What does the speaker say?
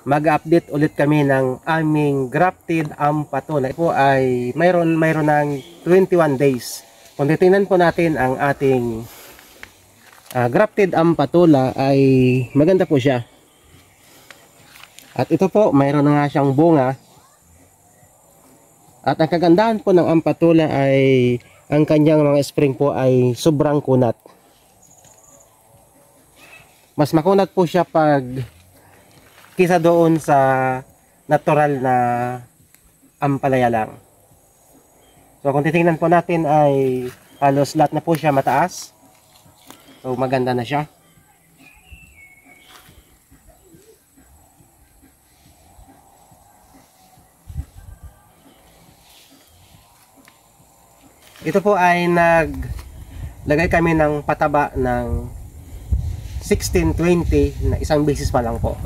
mag-update ulit kami ng aming grafted ampatola. Ito po ay mayroon ng 21 days. Kung titingnan po natin ang ating grafted ampatola ay maganda po siya. At ito po, mayroon na nga siyang bunga. At ang kagandahan po ng ampatola ay ang kanyang mga spring po ay sobrang kunat. Mas makunat po siya pag kisa doon sa natural na ampalaya lang. So kung titingnan po natin ay halos lahat na po siya mataas. So maganda na siya. Ito po ay naglagay kami ng pataba ng 16-20 na isang beses pa lang po.